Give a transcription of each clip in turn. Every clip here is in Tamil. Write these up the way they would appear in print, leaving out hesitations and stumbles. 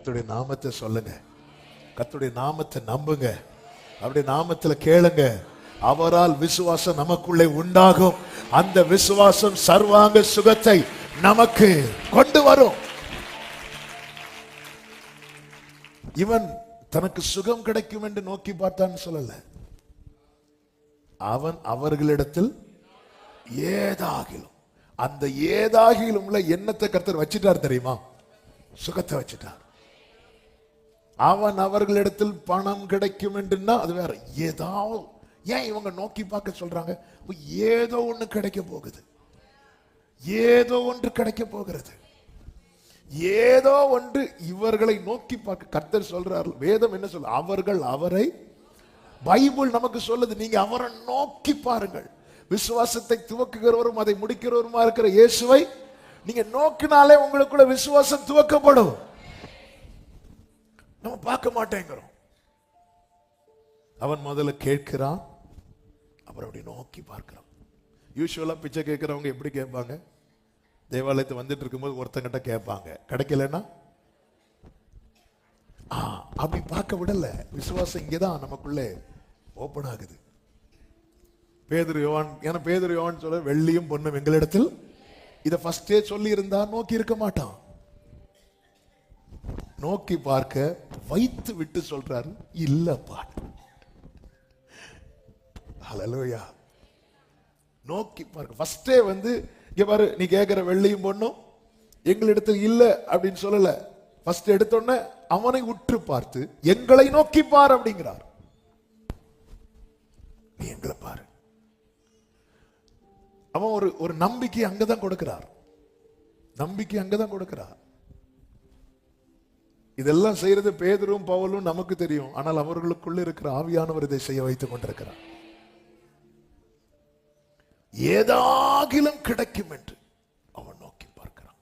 கர்த்தருடைய நாமத்தை சொல்லுங்க, கர்த்தருடைய நாமத்தை நம்புங்க, அவருடைய நாமத்துல கேளுங்க. அவரால் விசுவாசம் நமக்குள்ளே உண்டாகும். அந்த விசுவாசம் சர்வாங்க சுகத்தை நமக்கு கொண்டு வரும். இவன் தனக்கு சுகம் கிடைக்கும் என்று நோக்கி பார்த்தான்னு சொல்லல. அவன் அவர்களிடத்தில் ஏதாகிலும், அந்த ஏதாகிலும் எண்ணத்தை கர்த்தர் வச்சிட்டார் தெரியுமா? சுகத்தை வச்சிட்டார். அவன் அவர்களிடத்தில் பணம் கிடைக்கும் என்றுன்னா அது வேற. ஏதாவது ஏன் இவங்க நோக்கி பார்க்க சொல்றாங்க? ஏதோ ஒண்ணு கிடைக்க போகுது, ஏதோ ஒன்று கிடைக்க போகிறது, ஏதோ ஒன்று இவர்களை நோக்கி பார்க்க கர்த்தர் சொல்றார். வேதம் என்ன சொல்ல? அவர்கள் அவரை, பைபிள் நமக்கு சொல்லுது, நீங்க அவரை நோக்கி பாருங்கள். விசுவாசத்தை துவக்குகிறவரும் அதை முடிக்கிறவருமா இருக்கிற இயேசுவை நீங்க நோக்கினாலே உங்களுக்குள்ள விசுவாசம் துவக்கப்படும். நம்ம பார்க்க மாட்டேங்கிறோம். அவன் முதல்ல கேட்கிறான், அப்புறம் அப்படி நோக்கி பார்க்கிறான். யூசுவலா பிச்சை கேட்கிறவங்க எப்படி கேட்பாங்க? தேவாலயத்தை வந்துட்டு இருக்கும்போது ஒருத்தங்கிட்ட கேட்பாங்க, கிடைக்கலன்னா அப்படி பார்க்க விடல. விசுவாசம் இங்கதான் நமக்குள்ளே ஓபன் ஆகுது. பேதுரு யோவான், ஏன்னா பேதுரு யோவான் சொல்ல வெள்ளியும் பொண்ணும் எங்களிடத்தில், இதை ஃபர்ஸ்டே சொல்லி இருந்தா நோக்கி இருக்க மாட்டான். நோக்கி பார்க்க வைத்து விட்டு சொல்றாரு, இல்லப்பா. ஹல்லேலூயா. நோக்கி பார்க்க ஃபர்ஸ்டே இங்க பாரு, நீ கேட்கிற வெள்ளியும் பொண்ணும் எங்களிடத்தில் இல்ல அப்படின்னு சொல்லல. ஃபர்ஸ்ட் எடுத்தோன்னே அவனை உற்று பார்த்து எங்களை நோக்கி பார் அப்படிங்கிறார். நீ எங்களை பாரு. அவன் ஒரு நம்பிக்கை அங்கதான் கொடுக்கிறார். நம்பிக்கை அங்கதான் கொடுக்கிறார். இதெல்லாம் செய்யறது பேதுரும் பவுலும் நமக்கு தெரியும். ஆனால் அவர்களுக்குள்ள இருக்கிற ஆவியானவர் இதை செய்ய வைத்துக் கொண்டிருக்கிறார். ஏதாகிலும் கிடைக்கும் என்று அவன் நோக்கி பார்க்கிறான்.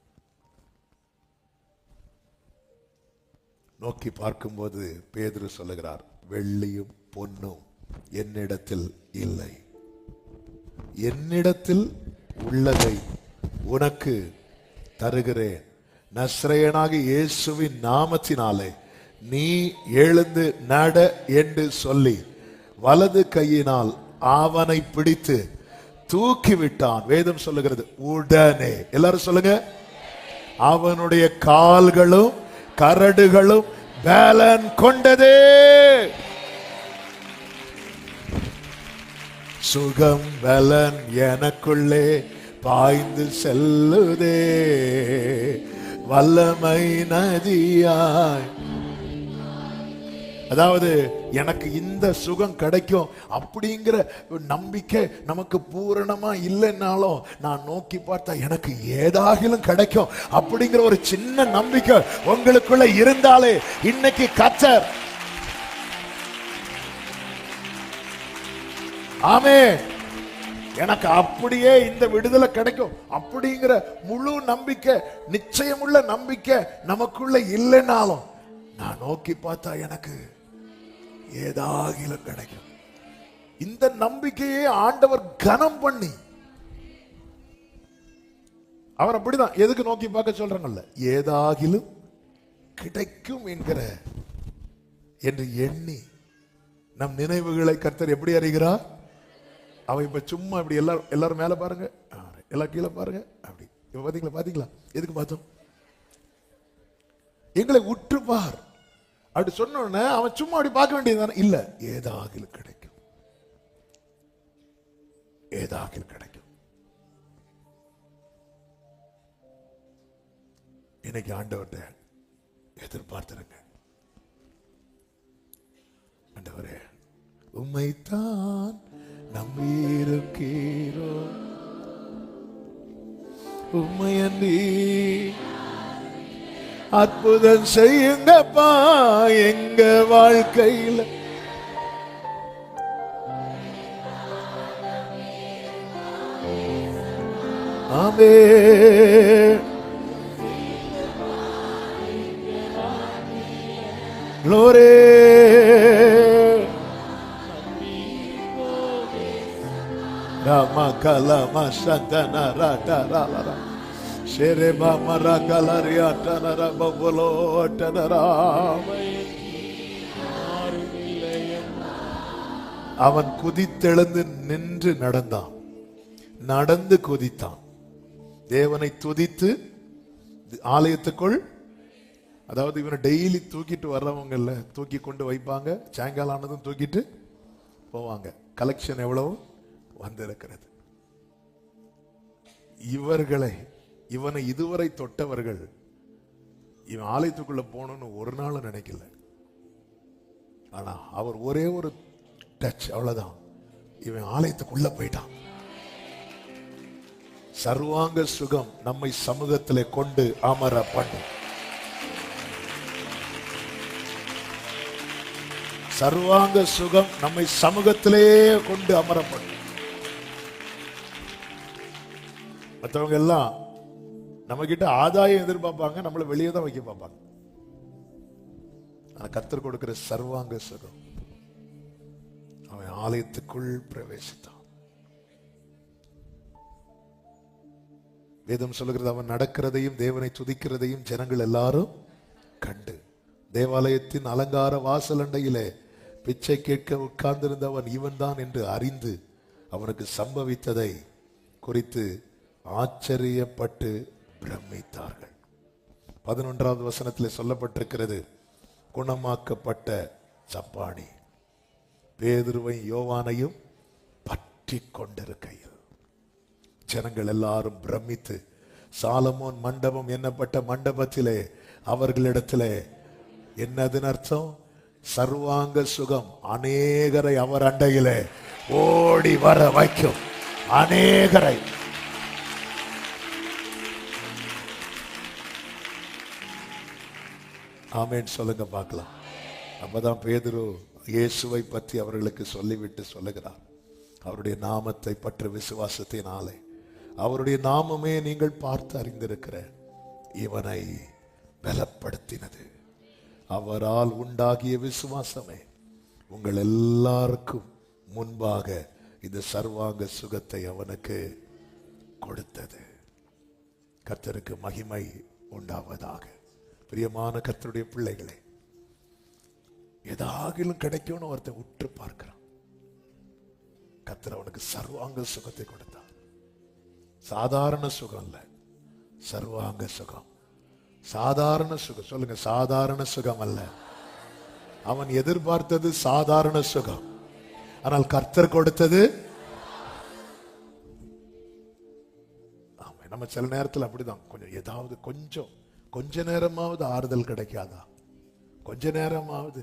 நோக்கி பார்க்கும்போது பேதுரு சொல்லுகிறார், வெள்ளியும் பொன்னும் என்னிடத்தில் இல்லை, என்னிடத்தில் உள்ளதை உனக்கு தருகிறேன். நஸ்ரேயனாகிய இயேசுவின் நாமத்தினாலே நீ எழுந்து நட என்று சொல்லி வலது கையினால் அவனை பிடித்து தூக்கிவிட்டான். வேதம் சொல்லுகிறது, உடனே. எல்லாரும் சொல்லுங்க, அவனுடைய கால்களும் கரடுகளும் பலன் கொண்டதே. சுகம் பலன் எனக்குள்ளே பாய்ந்து செல்லுதே, வல்லமை நதியாய். அதாவது எனக்கு இந்த சுகம் கிடைக்கும் அப்படிங்கிற நம்பிக்கை நமக்கு பூரணமா இல்லைன்னாலும் நான் நோக்கி பார்த்தா எனக்கு ஏதாகிலும் கிடைக்கும் அப்படிங்கிற ஒரு சின்ன நம்பிக்கை உங்களுக்குள்ள இருந்தாலே இன்னைக்கு கர்த்தர், ஆமென், எனக்கு அப்படியே இந்த விடுதலை கிடைக்கும் அப்படிங்கிற முழு நம்பிக்கை, நிச்சயமுள்ள நம்பிக்கை நமக்குள்ள இல்லைனாலும் நான் நோக்கி பார்த்தா எனக்கு ஏதாகிலும் கிடைக்கும். இந்த நம்பிக்கையை ஆண்டவர் கனம் பண்ணி, அவர் அப்படிதான் எதுக்கு நோக்கி பார்க்க சொல்றாங்கல்ல, ஏதாகிலும் கிடைக்கும் என்கிற என்று எண்ணி நம் நினைவுகளை கர்த்தர் எப்படி அறிகிறார்? அவன் இப்ப சும்மா இப்படி எல்லாரும் மேல பாருங்க, எல்லாம் கீழே பாருங்க, அப்படி இப்ப பாத்தீங்களா? பாத்தீங்களா எதுக்கு பார்த்தோம்? எங்களை உற்றுப்பார் அப்படி சொன்ன உடனே அவன் சும்மா அப்படி பார்க்க வேண்டியதுதானே? இல்ல, ஏதாகிலும் கிடைக்கும், ஏதாகிலும் கிடைக்கும். இன்னைக்கு ஆண்டவர்கிட்ட எதிர்பார்த்திருங்க, ஆண்டவரே உம்மைத்தான் நம்பியிருக்கிறோ, உம்மையன்றி அற்புதம் செய்யுங்கப்பா எங்க வாழ்க்கையில். ஆமென். க்ளோரி. ராம கலம சந்தன ராட ரால ஷெரேபா மரகலரியா டனரா பபுலோ டனரா. அவன் குதித்தெழுந்து நின்று நடந்தான், நடந்து குதித்தான். தேவனை துதித்து ஆலயத்துக்குள், அதாவது இவனை டெய்லி தூக்கிட்டு வர்றவங்கல்ல, தூக்கி கொண்டு வைப்பாங்க, சாயங்காலம் ஆனதும் தூக்கிட்டு போவாங்க. கலெக்ஷன் எவ்வளவு வந்திருக்கிறது. இவனை இதுவரை தொட்டவர்கள் இவன் ஆலயத்துக்குள்ள போகணும்னு ஒரு நாள் நினைக்கல. ஆனா அவர் ஒரே ஒரு டச், அவ்வளவுதான், இவன் ஆலயத்துக்குள்ள போயிட்டான். சர்வாங்க சுகம் நம்மை சமூகத்திலே கொண்டு அமர பண்ணும். சர்வாங்க சுகம் நம்மை சமூகத்திலே கொண்டு அமர பண்ணும். மற்றவங்க எல்லாம் நம்ம கிட்ட ஆதாயம் எதிர்பார்ப்பாங்க, நம்மளை வெளியே தான் வைக்க பார்ப்பாங்க. ஆனா கர்த்தர் கொடுக்கிற சர்வாங்க சுகம், அவன் ஆலயத்துக்குள் பிரவேசித்தான். வேதம் சொல்லுகிறது, அவன் நடக்கிறதையும் தேவனை துதிக்கிறதையும் ஜனங்கள் எல்லாரும் கண்டு, தேவாலயத்தின் அலங்கார வாசலண்டையிலே பிச்சை கேட்க உட்கார்ந்திருந்தவன் இவன் தான் என்று அறிந்து அவனுக்கு சம்பவித்ததை குறித்து ஆச்சரியப்பட்டு பிரமித்தார்கள். 11வது வசனத்தில் சொல்லப்பட்டிருக்கிறது, குணமாக்கப்பட்ட சப்பாணி பேதுருவையும் யோவானையும் பற்றி கொண்டிருக்கையில் ஜனங்கள் எல்லாரும் பிரமித்து, சாலமோன் மண்டபம் என்னப்பட்ட மண்டபத்திலே அவர்களிடத்திலே என்னதுன்னு அர்த்தம்? சர்வாங்க சுகம் அநேகரை அவர் அண்டையிலே ஓடி வர வைக்கும். அநேகரை. ஆமென் சொல்லுங்க பார்க்கலாம். அப்பதான் பேதுரு இயேசுவை பற்றி அவர்களுக்கு சொல்லிவிட்டு சொல்லுகிறார், அவருடைய நாமத்தை பற்றி விசுவாசத்தினாலே, அவருடைய நாமமே நீங்கள் பார்த்து அறிந்திருக்கிற இவனை பலப்படுத்தினது, அவரால் உண்டாகிய விசுவாசமே உங்கள் எல்லாருக்கும் முன்பாக இந்த சர்வாங்க சுகத்தை அவனுக்கு கொடுத்தது. கர்த்தருக்கு மகிமை உண்டாவதாக. பிரியமான கர்த்தருடைய பிள்ளைகளே, ஏதாகிலும் கிடைக்கும்னு ஒருத்தன் உற்று பார்க்கிறான். கர்த்தர் அவனுக்கு சர்வாங்க சுகத்தை கொடுத்தார். சாதாரண சுகம் இல்ல, சர்வாங்க சுகம். சாதாரண சுகம் சொல்லுங்க, சாதாரண சுகம் அல்ல. அவன் எதிர்பார்த்தது சாதாரண சுகம், ஆனால் கர்த்தர் கொடுத்தது. ஆமா, நம்ம சில நேரத்தில் அப்படிதான், கொஞ்சம் ஏதாவது கொஞ்ச நேரமாவது ஆறுதல் கிடைக்காதா? கொஞ்ச நேரமாவது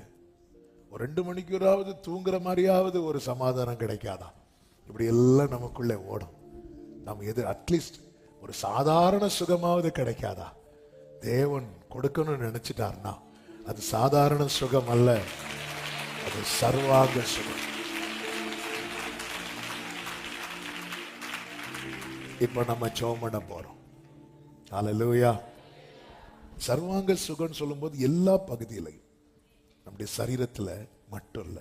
ஒரு 2 மணிக்கூறாவது தூங்குற மாதிரியாவது ஒரு சமாதானம் கிடைக்காதா? இப்படி எல்லாம் நமக்குள்ளே ஓடும். நம்ம அட்லீஸ்ட் ஒரு சாதாரண சுகமாவது கிடைக்காதா? தேவன் கொடுக்கணும்னு நினைச்சிட்டார்னா அது சாதாரண சுகம் அல்ல, அது சர்வாங்க சுகம். இப்ப நம்ம ஜெபம் பண்ண போறோம். ஹல்லேலூயா. சர்வாங்க சுகம் சொல்லும்போது எல்லா பகுதியிலையும், நம்முடைய சரீரத்துல மட்டும் இல்ல.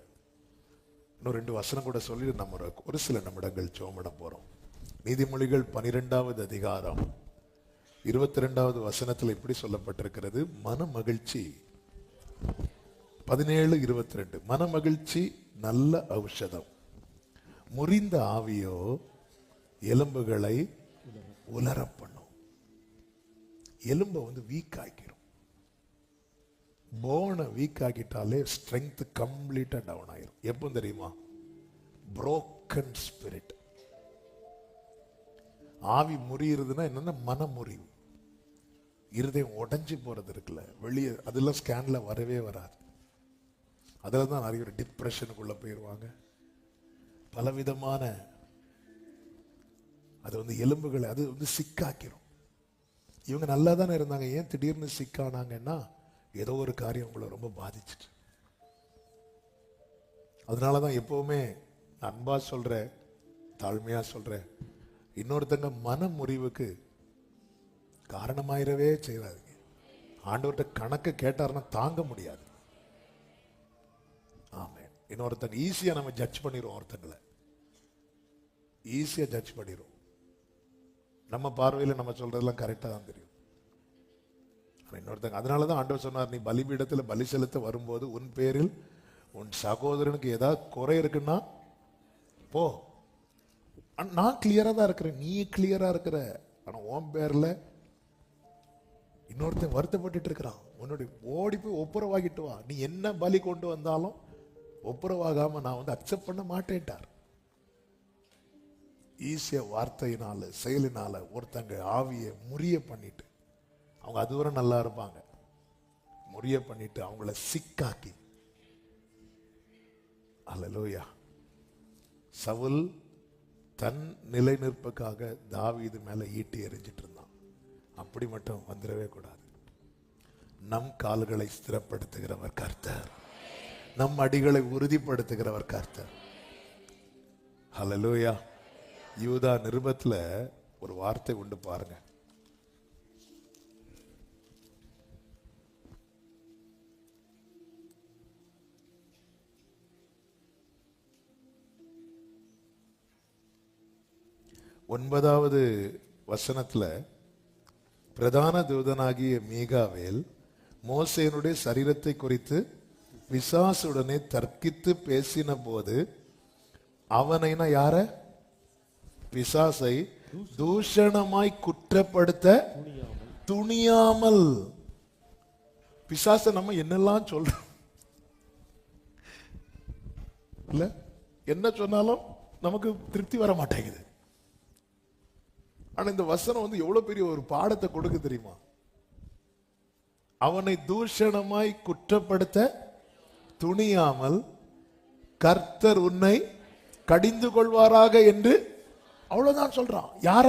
இன்னும் 2 வசனம் கூட சொல்லி நம்ம ஒரு சில நிமிடங்கள் ஜெபம் பண்ண போறோம். நீதிமொழிகள் 12வது அதிகாரம் 22வது வசனத்தில் இப்படி சொல்லப்பட்டிருக்கிறது, மன மகிழ்ச்சி 17:22, மன மகிழ்ச்சி நல்ல ஔஷதம், முறிந்த ஆவியோ எலும்புகளை உலர பண்ணும். எலும்பை வீக் ஆக்கிரும். போனை வீக் ஆக்கிட்டாலே ஸ்ட்ரென்த் கம்ப்ளீட்டா டவுன் ஆயிரும். எப்போ தெரியுமா? broken spirit. ஆவி முறியுறதுன்னா என்னன்னா மன முறிவு. இருதயம் உடைஞ்சு போறது இருக்குல்ல, வெளியே அதெல்லாம் ஸ்கேன்ல வரவே வராது. அதில் தான் நிறைய டிப்ரெஷனுக்குள்ள போயிடுவாங்க. பலவிதமான அது எலும்புகளை அது சிக்காக்கிரும். இவங்க நல்லா தானே இருந்தாங்க, ஏன் திடீர்னு சிக்கானாங்கன்னா ஏதோ ஒரு காரியம் உங்களை ரொம்ப பாதிச்சுட்டு. அதனாலதான் எப்பவுமே அன்பா சொல்றேன், தாழ்மையா சொல்றேன், இன்னொருத்தங்க மன முறிவுக்கு காரணமாயிரவே செய்யாதீங்க. ஆண்டவர்கிட்ட கணக்கு கேட்டாருன்னா தாங்க முடியாது. ஆமென். இன்னொருத்தன் ஈஸியா நம்ம ஜட்ஜ் பண்ணிடுவோம், ஒருத்தங்களை ஈஸியா ஜட்ஜ் பண்ணிடுவோம். நம்ம பார்வையில் நம்ம சொல்றதெல்லாம் கரெக்டாக தான் தெரியும். இன்னொருத்தங்க அதனாலதான் ஆண்டவர் சொன்னார், நீ பலிபீடத்தில் பலி செலுத்த வரும்போது உன் பேரில் உன் சகோதரனுக்கு ஏதாவது குறை இருக்குன்னா போ, நான் கிளியரா தான் இருக்கிறேன், நீ கிளியரா இருக்கிற, ஆனா உன் பேர்ல இன்னொருத்தன் வருத்தப்பட்டு இருக்கிறான், உன்னுடைய ஓடி போய் ஒப்புரவாகிட்டு வா. நீ என்ன பலி கொண்டு வந்தாலும் ஒப்புரவாகாம நான் வந்து அக்செப்ட் பண்ண மாட்டேன்ட்டார். ஈஸியா வார்த்தையினால செயலினால ஒருத்தங்க ஆவியை முறிய பண்ணிட்டு, அவங்க அதுவரை நல்லா இருப்பாங்க, முறிய பண்ணிட்டு அவங்கள சிக்காக்கி. அல்லேலூயா. சவுல் தன் நிலை நிற்புக்காக தாவீது மேல ஈட்டி எறிஞ்சிட்டு இருந்தான். அப்படி மட்டும் வந்துடவே கூடாது. நம் கால்களை ஸ்திரப்படுத்துகிறவர் கர்த்தர், நம் அடிகளை உறுதிப்படுத்துகிறவர் கர்த்தர். ஹல்லேலூயா. யூதா நிருபத்துல ஒரு வார்த்தை உண்டு பாருங்க. ஒன்பதாவது வசனத்துல பிரதான தூதனாகிய மீகாவேல் மோசேனுடைய சரீரத்தை குறித்து பிசாசுடனே தர்க்கித்து பேசின போது அவனை யார பிசாசை தூஷணமாய் குற்றப்படுத்த துணியாமல். பிசாசை நம்ம என்னெல்லாம் சொல்றோம் இல்ல, என்ன சொன்னாலும் நமக்கு திருப்தி வர மாட்டேங்குது. ஆனா இந்த வசனம் வந்து எவ்வளவு பெரிய ஒரு பாடத்தை கொடுக்க தெரியுமா? அவனை தூஷணமாய் குற்றப்படுத்த துணியாமல் கர்த்தர் உன்னை கடிந்து கொள்வாராக என்று அவ்வளவுதான் சொல்றான். யார?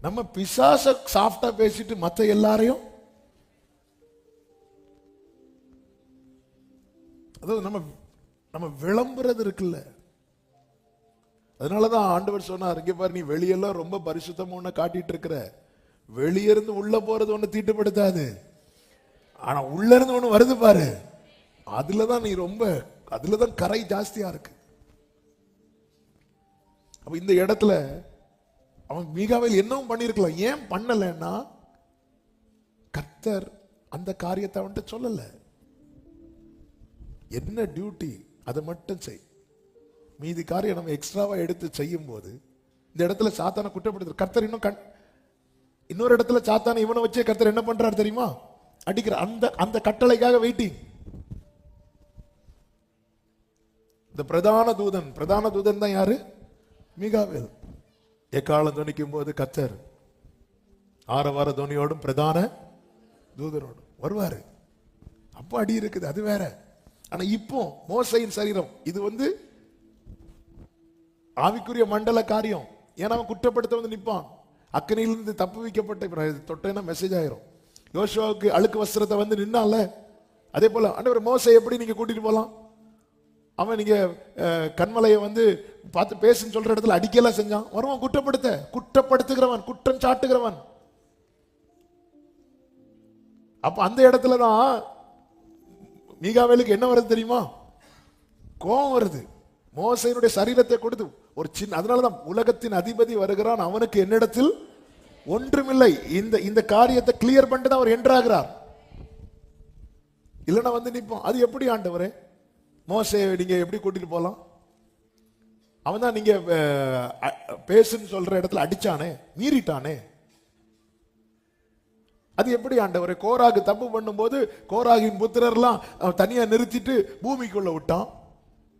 நம்ம பிசாச சாஃப்டா பேசிட்டு மத்த எல்லாரையும், அதாவது நம்ம விளம்புறது இருக்குல்ல. அதனாலதான் ஆண்டவர் சொன்னார், இங்க பாரு, நீ வெளியெல்லாம் ரொம்ப பரிசுத்தமா ஒண்ணு காட்டிட்டு இருக்கிற, வெளியிருந்து உள்ள போறது ஒண்ணு தீட்டுப்படுத்தாது, ஆனா உள்ள இருந்து ஒண்ணு வருது பாரு, அதுலதான் நீ ரொம்ப, அதுலதான் கரை ஜாஸ்தியா இருக்கு. அப்ப இந்த இடத்துல அவன் மீகாவேல் என்னவும் பண்ணிருக்கலாம். ஏன் பண்ணலன்னா கர்த்தர் அந்த காரியத்தை அவன்கிட்ட சொல்லல. என்ன டியூட்டி அதை மட்டும் செய், மீதி காரியம் நம்ம எக்ஸ்ட்ராவா எடுத்து செய்யும் போது இந்த இடத்துல சாத்தானை குற்றப்படுத்த கர்த்தர் இன்னொரு இடத்துல சாத்தானை இவனை வச்சே கர்த்தர் என்ன பண்றாரு தெரியுமா? அடிக்கிற அந்த கட்டளைக்காக வெயிட்டிங். இந்த பிரதான தூதன் தான் யாரு? மீகாவேல். எக்காலம் துணிக்கும் போது கர்த்தர் ஆரவார துணியோடும் பிரதான தூதனோடும் வருவாரு. அப்போ அடி இருக்குது, அது வேற. ஆனா இப்போ மோசையின் சரீரம் இது வந்து ஆவிக்குரிய மண்டல காரியம். ஏன்னா அவன் குற்றப்படுத்த வந்து நிற்பான். அக்கனியிலிருந்து தப்பு வைக்கப்பட்ட தொட்டேன்னா மெசேஜ் ஆயிரும். யோசுவாவுக்கு அழுக்கு வஸ்திரத்தை வந்து நின்னால, அதே போல ஆண்டவர் மோசை எப்படி நீங்க கூட்டிட்டு போலாம்? அவன் நீங்க கண்மலையை வந்து பார்த்து பேசுன்னு சொல்ற இடத்துல அடிக்கலாம் செஞ்சான். வருவான் குற்றப்படுத்துகிறவன், குற்றம் சாட்டுகிறவன். அப்ப அந்த இடத்துலதான் மீகாவேலுக்கு என்ன வருது தெரியுமா? கோபம் வருது. மோசையினுடைய சரீரத்தை கொடுத்து ஒரு சின்ன, அதனாலதான் உலகத்தின் அதிபதி வருகிறான், அவனுக்கு என்னிடத்தில் ஒன்றுமில்லை. இந்த காரியத்தை கிளியர் பண்ணிட்டு தான் அவர் என்றாகிறார். இல்லைன்னா வந்து நிற்போம். அது எப்படி ஆண்டவரே? மோசையை நீங்க எப்படி கூட்டிட்டு போலாம்? அவன் தான் நீங்க பேசுன்னு சொல்ற இடத்துல அடிச்சானே, மீறிட்டானே. அது எப்படி ஆண்டவரே? கோராகு தப்பு பண்ணும்போது கோராகின் புத்திரர்லாம் தனியா நிறுத்திட்டு பூமிக்குள்ள விட்டான்.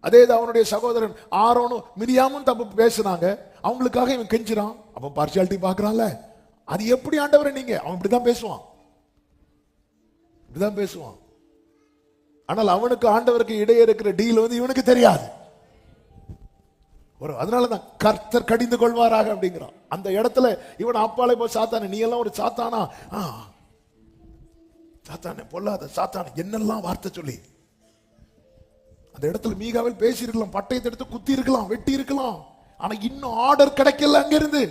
அதே அவனுடைய சகோதரன் ஆரோனும் மிரியாமும் தப்பு பேசுனாங்க, அவங்களுக்காக இவன் கெஞ்சிரான். அப்ப பார்ஷியாலிட்டி பாக்குறான்ல. அது எப்படி ஆண்டவரே நீங்க? அவன் இப்படிதான் பேசுவான். ஆனால் அவனுக்கு ஆண்டவருக்கு இடையே இருக்கிற டீல் வந்து இவனுக்கு தெரியாது. அதனாலதான் கர்த்தர் கடிந்து கொள்வாராக அப்படிங்கிறான். அந்த இடத்துல இவன் அப்பாலே போய் சாத்தானே, நீ எல்லாம் ஒரு சாத்தானா, சாத்தானே பொல்லாத சாத்தானே என்னெல்லாம் வார்த்தை சொல்லி அந்த இடத்துல மீகாவேல் பேசி இருக்கலாம், பட்டயத்தை எடுத்து குத்தி இருக்கலாம், வெட்டி இருக்கலாம். ஆனா இன்னும் ஆர்டர் கிடைக்கல, அங்க இருந்து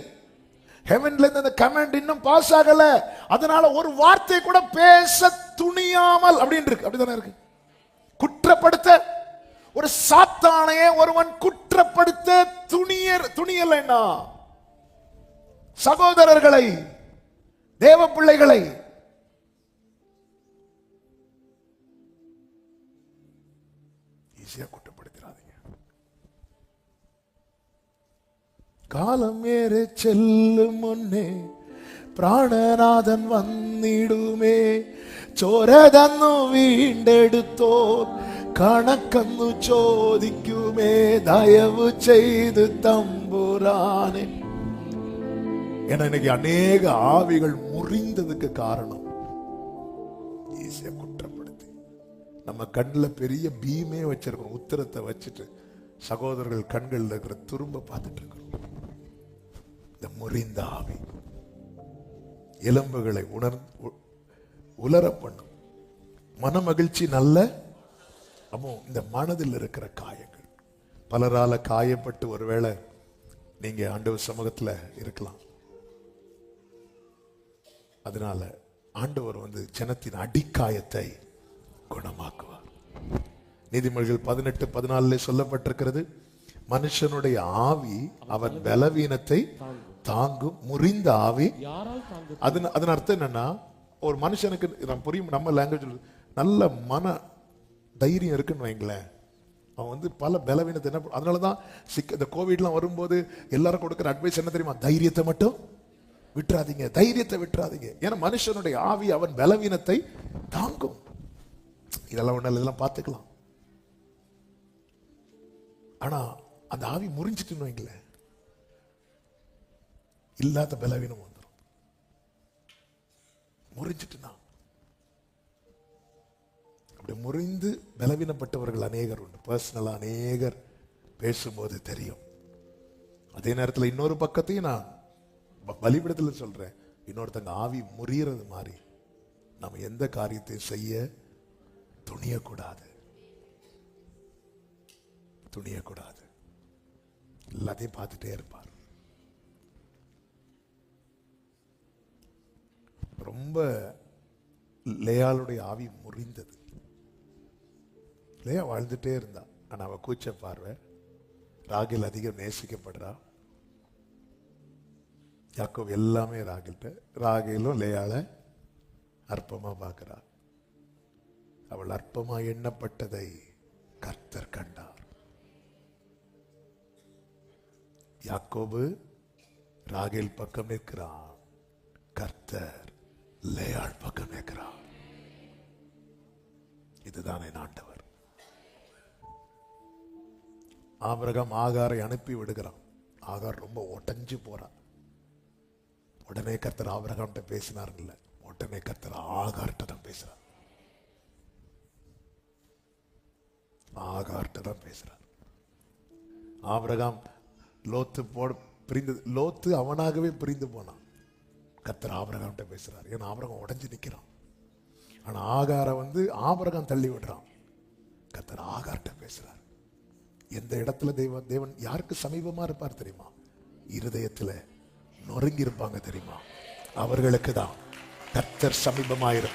ஹெவன்ல இருந்து அந்த கமாண்ட் இன்னும் பாஸ் ஆகல. அதனால ஒரு வார்த்தை கூட பேச துணியாமல் அப்படின்னு இருக்கு. அப்படிதானே இருக்கு. குற்றப்படுத்த ஒரு சாத்தானையே ஒருவன் குற்றப்படுத்த துணியலைன்னா சகோதரர்களை, தேவ பிள்ளைகளை ஈஸியா குற்றப்படுத்திடாதீங்க. காலம் ஏற செல்லும் முன்னே പ്രാണനാഥൻ വന്നിടുമേ. ചോര തന്നു വീണ്ടെടുത്തോർ കണക്കന്നു ചോദിക്കുമേ. ദയവ് ചെയ്ത് തമ്പുരാനെ. ஏன்னா இன்னைக்கு அநேக ஆவிகள் முறிந்ததுக்கு காரணம் ஈஸியா குற்றப்படுத்தி. நம்ம கண்ணில் பெரிய பீமே வச்சிருக்கோம், உத்தரத்தை வச்சுட்டு சகோதரர்கள் கண்கள் இருக்கிற துரும்ப பார்த்துட்டு இருக்கிறோம். இந்த முறிந்த ஆவி எலும்புகளை உலர பண்ணும். மன மகிழ்ச்சி நல்ல. அப்போ இந்த மனதில் இருக்கிற காயங்கள், பலரால காயப்பட்டு ஒருவேளை நீங்க ஆண்டவர் சமூகத்துல இருக்கலாம். அதனால ஆண்டவர் ஜனத்தின் அடிக்காயத்தை குணமாக்குவார். நீதிமொழிகள் 18:14 சொல்லப்பட்டிருக்கிறது, மனுஷனுடைய ஆவி அவன் பலவீனத்தை தாங்கும், முறிந்த ஆவி. அதன் அர்த்தம் என்னன்னா, ஒரு மனுஷனுக்கு புரியும், நம்ம லாங்குவேஜ் நல்ல மன தைரியம் இருக்குன்னு வைங்களேன், அவன் பல பலவீனத்தை என்ன. அதனாலதான் இந்த கோவிட்லாம் வரும்போது எல்லாரும் கொடுக்குற அட்வைஸ் என்ன தெரியுமா? தைரியத்தை மட்டும் விட்டுறாதீங்க, தைரியத்தை விட்டுறாதீங்க. ஏன்னா மனுஷனுடைய ஆவி அவன் பலவீனத்தை தாங்கும். இதெல்லாம் ஒண்ணு, இதெல்லாம் பார்த்துக்கலாம். ஆனா அந்த ஆவி முறிஞ்சிட்டுன்னு வைங்களேன், இல்லாத பலவீனம் வந்துடும். முறிஞ்சிட்டுனா அப்படி முறிந்து பலவீனப்பட்டவர்கள் அநேகர் உண்டு. பர்சனலா அநேகர் பேசும்போது தெரியும். அதே நேரத்தில் இன்னொரு பக்கத்தையும் நான் பலிபீடத்தில் சொல்றேன், இன்னொருத்தங்க ஆவி முறியறது மாதிரி நம்ம எந்த காரியத்தை செய்ய துணியக்கூடாது. எல்லாத்தையும் பார்த்துட்டே இருப்பார். ரொம்ப லேயாளுடைய ஆவி முறிந்தது. லேயா வாழ்ந்துட்டே இருந்தா, ஆனா அவ கூச்ச பார்வை. ராகேல் அதிகம் நேசிக்கப்படுறா. யாக்கோபு எல்லாமே ராகேல்கிட்ட, ராகேலும் லேயாள அற்பமா பார்க்கிறா. அவள் அற்பமா எண்ணப்பட்டதை கர்த்தர் கண்டார். யாக்கோபு ராகேல் பக்கம் நிற்கிறான், கர்த்தர் லேயாள் பக்கம் நிற்கிறார். இதுதான் என் ஆண்டவர். ஆபிரகாம் ஆகாரை அனுப்பி விடுகிறான். ஆகார் ரொம்ப உடைஞ்சு போறான். உடனே கர்த்தர் ஆபிரகாம்கிட்ட பேசினார் இல்ல, உடனே கர்த்தர் ஆகார்கிட்ட தான் பேசுறார். ஆகார்கிட்ட தான் பேசுறார். ஆபிரகாம் லோத்து பிரிந்து, லோத்து அவனாகவே பிரிந்து போனான். கர்த்தர் ஆபிரகாம்கிட்ட பேசுறார். ஏன்னா ஆபிரகாம் உடைஞ்சு நிற்கிறான். ஆனா ஆகாரை ஆபிரகாம் தள்ளி விடுறான். கர்த்தர் ஆகார்கிட்ட பேசுறார். எந்த இடத்துல தேவன் யாருக்கு சமீபமா இருப்பார் தெரியுமா? இருதயத்துல நொறுங்கி இருப்பாங்க தெரியுமா? அவர்களுக்கு தான் கர்த்தர் சமீபமா இருப்பார்.